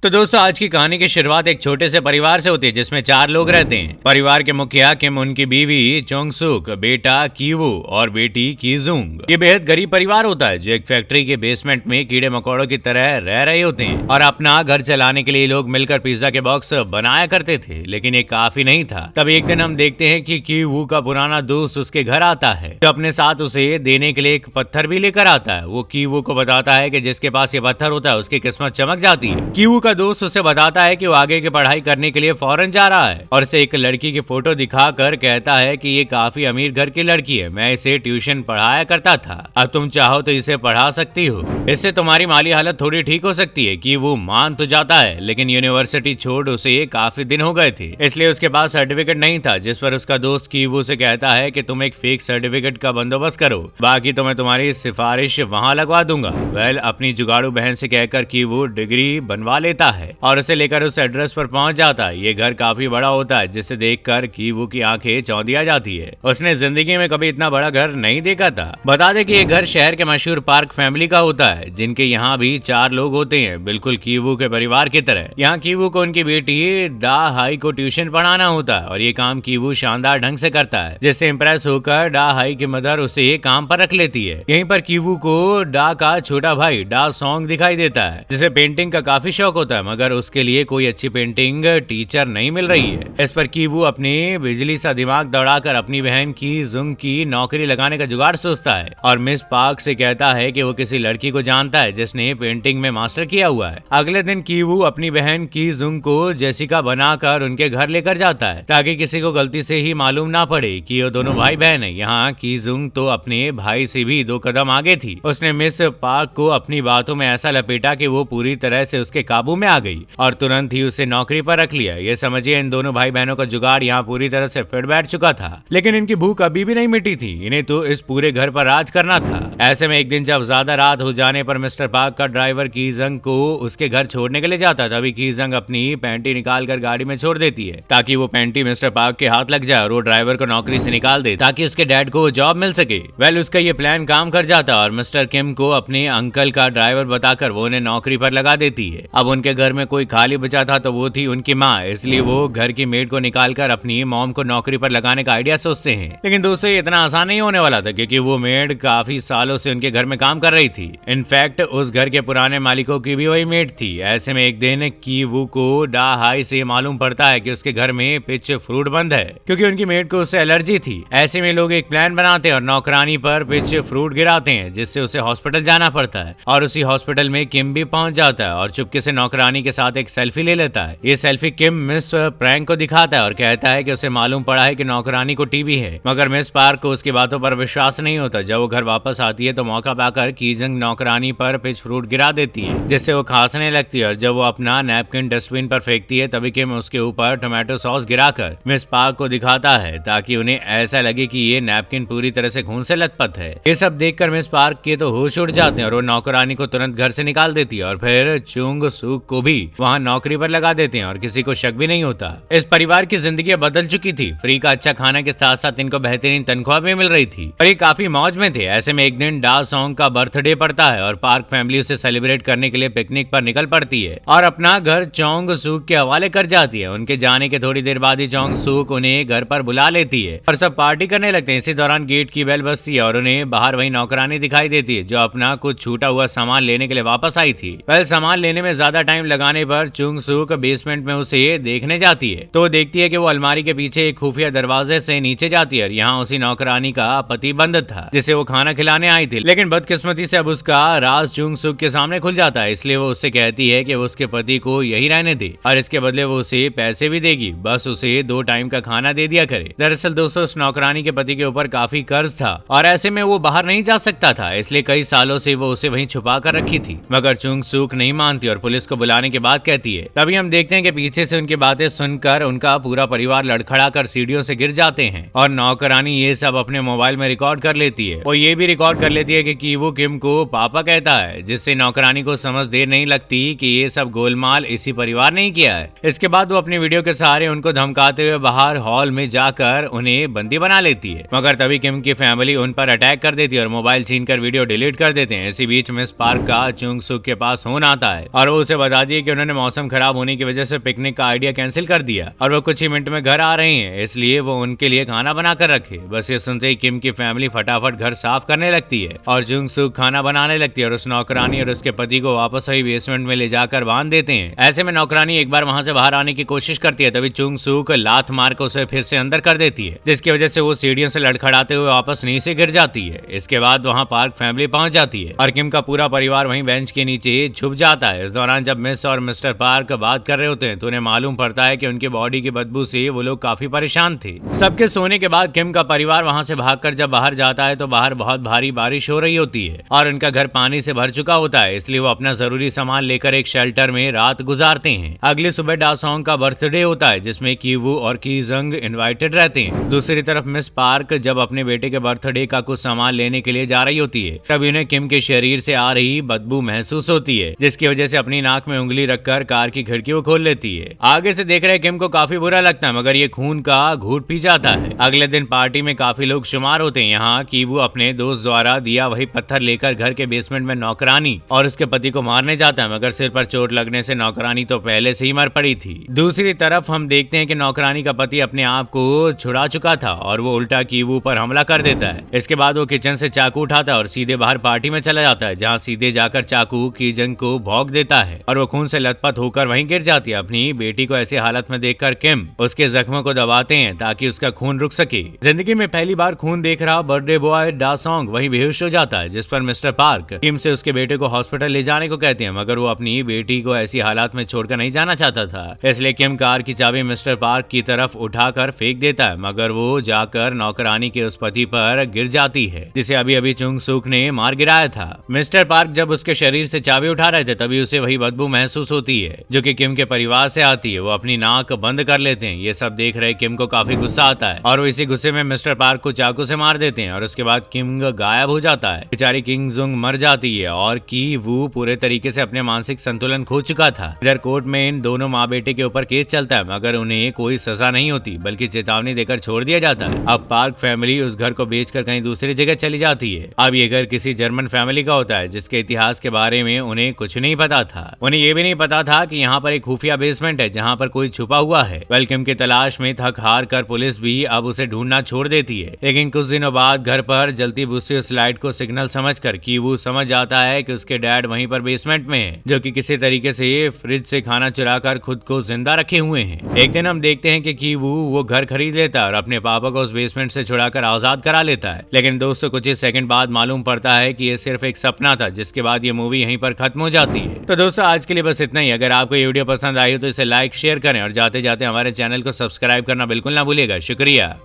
तो दोस्तों आज की कहानी की शुरुआत एक छोटे से परिवार से होती है जिसमें 4 लोग रहते हैं। परिवार के मुखिया किम, उनकी बीवी चोंगसुक, बेटा कीवू और बेटी कीजुंग। ये बेहद गरीब परिवार होता है जो एक फैक्ट्री के बेसमेंट में कीड़े मकोड़ों की तरह रह रहे होते हैं और अपना घर चलाने के लिए लोग मिलकर पिज्जा के बॉक्स बनाया करते थे, लेकिन ये काफी नहीं था। तब एक दिन हम देखते हैं कि कीवू का पुराना दोस्त उसके घर आता है जो अपने साथ उसे देने के लिए एक पत्थर भी लेकर आता है। वो कीवू को बताता है कि जिसके पास ये पत्थर होता है उसकी किस्मत चमक जाती है। कीवू का दोस्त उसे बताता है कि वो आगे की पढ़ाई करने के लिए फॉरेन जा रहा है और इसे एक लड़की की फोटो दिखाकर कहता है कि ये काफी अमीर घर की लड़की है, मैं इसे ट्यूशन पढ़ाया करता था, अब तुम चाहो तो इसे पढ़ा सकती हो, इससे तुम्हारी माली हालत थोड़ी ठीक हो सकती है। कि वो मान तो जाता है लेकिन यूनिवर्सिटी छोड़ उसे काफी दिन हो गए थे, इसलिए उसके पास सर्टिफिकेट नहीं था। जिस पर उसका दोस्त कीवू से कहता है कि तुम एक फेक सर्टिफिकेट का बंदोबस्त करो, बाकी तो मैं तुम्हारी सिफारिश वहां लगवा दूंगा। वेल, अपनी जुगाड़ू बहन से कहकर कीवू डिग्री बनवा लेता है और उसे लेकर उस एड्रेस पर पहुंच जाता है। ये घर काफी बड़ा होता है जिसे देखकर कीवू की आंखें चौंधिया जाती है। उसने जिंदगी में कभी इतना बड़ा घर नहीं देखा था। बता दे कि ये घर शहर के मशहूर पार्क फैमिली का होता है जिनके यहाँ भी 4 लोग होते हैं, बिल्कुल कीवू के परिवार की तरह। यहाँ कीवू को उनकी बेटी दा हाई को ट्यूशन पढ़ाना होता है और ये काम कीवू शानदार ढंग से करता है, जिससे इम्प्रेस होकर डा हाई की मदर उसे काम पर रख लेती है। यहीं पर कीवू को डा का छोटा भाई डा सॉन्ग दिखाई देता है जिसे पेंटिंग का काफी शौक होता है, मगर उसके लिए कोई अच्छी पेंटिंग टीचर नहीं मिल रही है। इस पर कीवू अपने बिजली सा दिमाग दौड़ाकर अपनी बहन की जुंग की नौकरी लगाने का जुगाड़ सोचता है और मिस पार्क से कहता है कि वो किसी लड़की को जानता है जिसने पेंटिंग में मास्टर किया हुआ है। अगले दिन कीवू अपनी बहन की जुंग को जेसिका बनाकर उनके घर लेकर जाता है ताकि किसी को गलती से ही मालूम ना पड़े कि वो दोनों भाई बहन है। यहाँ की जुंग तो अपने भाई से भी 2 कदम आगे थी। उसने मिस पार्क को अपनी बातों में ऐसा लपेटा कि वो पूरी तरह से उसके काबू में आ गई और तुरंत ही उसे नौकरी पर रख लिया। ये समझिए इन दोनों भाई बहनों का जुगाड़ यहाँ पूरी तरह से फिट बैठ चुका था, लेकिन इनकी भूख अभी भी नहीं मिटी थी। इन्हें तो इस पूरे घर पर राज करना था। ऐसे में एक दिन जब ज्यादा रात हो जाने पर मिस्टर पार्क का ड्राइवर कीजंग को उसके घर छोड़ने के लिए जाता है, तभी कीजंग अपनी पैंटी निकाल कर गाड़ी में छोड़ देती है ताकि वो पैंटी मिस्टर पार्क के हाथ लग जाए और वो ड्राइवर को नौकरी से निकाल दे ताकि उसके डैड को जॉब मिल सके। वेल, उसका ये प्लान काम कर जाता और मिस्टर किम को अपने अंकल का ड्राइवर बताकर वो उन्हें नौकरी पर लगा देती है। अब उनके घर में कोई खाली बचा था तो वो थी उनकी माँ, इसलिए वो घर की मेड को निकालकर अपनी मॉम को नौकरी पर लगाने का आइडिया सोचते हैं। लेकिन दोस्तों, इतना आसान नहीं होने वाला था क्योंकि वो मेड काफी सालों से उनके घर में काम कर रही थी। इनफैक्ट उस घर के पुराने मालिकों की भी वही मेड थी। ऐसे में एक दिन कीवू को डा हाई से मालूम पड़ता है कि उसके घर में पिच फ्रूट बंद है क्योंकि उनकी मेड को उससे एलर्जी थी। ऐसे में लोग एक प्लान बनाते हैं और नौकरानी पर पिच फ्रूट गिराते हैं जिससे उसे हॉस्पिटल जाना पड़ता है और उसी हॉस्पिटल में किम भी पहुंच जाता है और चुपके से नौकरानी के साथ एक सेल्फी ले लेता है। ये सेल्फी किम मिस प्रैंक को दिखाता है और कहता है कि उसे मालूम पड़ा है कि नौकरानी को टीबी है, मगर मिस पार्क को उसकी बातों पर विश्वास नहीं होता। जब वो घर वापस आती है तो मौका पाकर कीजंग नौकरानी पर पिच फ्रूट गिरा देती है जिससे वो खांसने लगती है और जब वो अपना नैपकिन डस्टबिन पर फेंकती है तभी किम उसके ऊपर टोमेटो सॉस गिराकर मिस पार्क को दिखाता है ताकि उन्हें ऐसा लगे कि ये नैपकिन पूरी तरह से खून से लथपथ है। ये सब देखकर मिस पार्क के तो होश उड़ जाते हैं और वो नौकरानी को तुरंत घर से निकाल देती है और फिर चुंग सूक को भी वहाँ नौकरी पर लगा देते हैं और किसी को शक भी नहीं होता। इस परिवार की जिंदगी बदल चुकी थी। फ्री का अच्छा खाना के साथ साथ इनको बेहतरीन तनख्वाह भी मिल रही थी और ये काफी मौज में थे। ऐसे में एक दिन डा सॉन्ग का बर्थडे पड़ता है और पार्क फैमिली उसे सेलिब्रेट करने के लिए पिकनिक पर निकल पड़ती है और अपना घर चोंग सूक के हवाले कर जाती है। उनके जाने के थोड़ी देर बाद ही चोंग सूक उन्हें घर पर बुला लेती है और सब पार्टी करने लगते हैं। इसी दौरान गेट की बेल बजती है और उन्हें बाहर वही नौकरानी दिखाई देती है जो अपना कुछ छूटा हुआ सामान लेने के लिए वापस आई थी। वह सामान लेने में ज्यादा टाइम लगाने पर चुंग सूक बेसमेंट में उसे देखने जाती है तो देखती है कि वो अलमारी के पीछे एक खुफिया दरवाजे से नीचे जाती है। यहाँ उसी नौकरानी का पति बंद था जिसे वो खाना खिलाने आई थी, लेकिन बदकिस्मती से अब उसका राज चुंग सूक के सामने खुल जाता है, इसलिए वो उससे कहती है कि वो उसके पति को यही रहने दे और इसके बदले वो उसे पैसे भी देगी, बस उसे 2 टाइम का खाना दे दिया करे। दरअसल दोस्तों, उस नौकरानी के पति के ऊपर काफी कर्ज था और ऐसे में वो बाहर नहीं जा सकता था, इसलिए कई सालों से वो उसे वहीं छुपा कर रखी थी। मगर चुंग सूक नहीं मानती और पुलिस को बुलाने के बाद कहती है। तभी हम देखते हैं कि पीछे से उनकी बातें सुनकर उनका पूरा परिवार लड़खड़ा कर सीढ़ियों से गिर जाते हैं और नौकरानी ये सब अपने मोबाइल में रिकॉर्ड कर लेती है। वो ये भी रिकॉर्ड कर लेती है कि कीवू किम को पापा कहता है, जिससे नौकरानी को समझ देर नहीं लगती कि ये सब गोलमाल इसी परिवार ने ही किया है। इसके बाद वो अपनी वीडियो के सहारे उनको धमकाते हुए बाहर हॉल में जाकर उन्हें बंदी बना लेती है, मगर तभी किम की फैमिली उन पर अटैक कर देती है और मोबाइल छीनकर वीडियो डिलीट कर देते हैं। इसी बीच मिस पार्क का चुंग सूक के पास फोन आता है और वो उसे बता दिए कि उन्होंने मौसम खराब होने की वजह से पिकनिक का आइडिया कैंसिल कर दिया और वो कुछ ही मिनट में घर आ रहे हैं, इसलिए वो उनके लिए खाना बना कर रखे। बस ये सुनते ही किम की फैमिली फटाफट घर साफ करने लगती है और जुंग सुक खाना बनाने लगती है और उस नौकरानी और उसके पति को वापस वही बेसमेंट में ले जाकर बांध देते हैं। ऐसे में नौकरानी एक बार वहां से बाहर आने की कोशिश करती है, तभी जुंग सुक लात मार कर उसे फिर से अंदर कर देती है, जिसकी वजह से वो सीढ़ियों से लड़खड़ाते हुए वापस नीचे गिर जाती है। इसके बाद वहां पार्क फैमिली पहुंच जाती है और किम का पूरा परिवार वहीं बेंच के नीचे छुप जाता है। इस दौरान जब मिस और मिस्टर पार्क बात कर रहे होते हैं तो उन्हें मालूम पड़ता है कि उनकी बॉडी की बदबू से वो लोग काफी परेशान थे। सबके सोने के बाद किम का परिवार वहां से भागकर जब बाहर जाता है तो बाहर बहुत भारी बारिश हो रही होती है और उनका घर पानी से भर चुका होता है, इसलिए वो अपना जरूरी सामान लेकर एक शेल्टर में रात गुजारते हैं। अगली सुबह डासोंग का बर्थडे होता है जिसमें कीवू और कीजंग इनवाइटेड रहते हैं। दूसरी तरफ मिस पार्क जब अपने बेटे के बर्थडे का कुछ सामान लेने के लिए जा रही होती है तभी उन्हें किम के शरीर से आ रही बदबू महसूस होती है, जिसकी वजह से अपनी नाक में उंगली रखकर कार की खिड़की को खोल लेती है। आगे से देख रहे किम को काफी बुरा लगता है, मगर ये खून का घूंट पी जाता है। अगले दिन पार्टी में काफी लोग शुमार होते हैं। यहाँ कीवू अपने दोस्त द्वारा दिया वही पत्थर लेकर घर के बेसमेंट में नौकरानी और उसके पति को मारने जाता है, मगर सिर पर चोट लगने से नौकरानी तो पहले से ही मर पड़ी थी। दूसरी तरफ हम देखते हैं कि नौकरानी का पति अपने आप को छुड़ा चुका था और वो उल्टा कीवू पर हमला कर देता है। इसके बाद वो किचन से चाकू उठाता है और सीधे बाहर पार्टी में चला जाता है, जहाँ सीधे जाकर चाकू कीजंग को भौंक देता है और वो खून से लथपथ होकर वहीं गिर जाती है। अपनी बेटी को ऐसी हालत में देखकर किम उसके जख्मों को दबाते हैं ताकि उसका खून रुक सके। जिंदगी में पहली बार खून देख रहा बर्थडे बॉय डासोंग वहीं बेहोश हो जाता है, जिस पर मिस्टर पार्क किम से उसके बेटे को हॉस्पिटल ले जाने को कहते हैं, मगर वो अपनी बेटी को ऐसी हालात में छोड़कर नहीं जाना चाहता था। इसलिए किम कार की चाबी मिस्टर पार्क की तरफ उठाकर फेंक देता है, मगर वो जाकर नौकरानी के उस पति पर गिर जाती है जिसे अभी अभी जुंग सुक ने मार गिराया था। मिस्टर पार्क जब उसके शरीर से चाबी उठा रहे थे तभी उसे वही बदबू महसूस होती है जो कि किम के परिवार से आती है। वो अपनी नाक बंद कर लेते हैं। ये सब देख रहे किम को काफी गुस्सा आता है और वो इसी गुस्से में मिस्टर पार्क को चाकू से मार देते हैं और उसके बाद किम गायब हो जाता है। बेचारी किंग जुंग मर जाती है और की वू पूरे तरीके से अपने मानसिक संतुलन खो चुका था। इधर कोर्ट में इन दोनों माँ बेटे के ऊपर केस चलता है, मगर उन्हें कोई सजा नहीं होती बल्कि चेतावनी देकर छोड़ दिया जाता है। अब पार्क फैमिली उस घर को बेचकर कहीं दूसरी जगह चली जाती है। अब ये घर किसी जर्मन फैमिली का होता है जिसके इतिहास के बारे में उन्हें कुछ नहीं पता था। उन्हें ये भी नहीं पता था कि यहाँ पर एक खुफिया बेसमेंट है जहाँ पर कोई छुपा हुआ है। वेलकम की तलाश में थक हार कर पुलिस भी अब उसे ढूंढना छोड़ देती है, लेकिन कुछ दिनों बाद घर पर जलती बुझती उस लाइट को सिग्नल समझकर कीवू समझ जाता है कि उसके डैड वहीं पर बेसमेंट में है, जो कि किसी तरीके से फ्रिज से खाना चुराकर खुद को जिंदा रखे हुए हैं। एक दिन हम देखते हैं कि कीवू वो घर खरीद लेता है और अपने पापा को उस बेसमेंट से छुड़ाकर आजाद करा लेता है, लेकिन दोस्तों कुछ ही सेकंड बाद मालूम पड़ता है कि ये सिर्फ एक सपना था, जिसके बाद ये मूवी यहीं पर खत्म हो जाती है। तो दोस्तों आज के लिए बस इतना ही। अगर आपको ये वीडियो पसंद आई हो तो इसे लाइक शेयर करें और जाते जाते हमारे चैनल को सब्सक्राइब करना बिल्कुल ना भूलिएगा। शुक्रिया।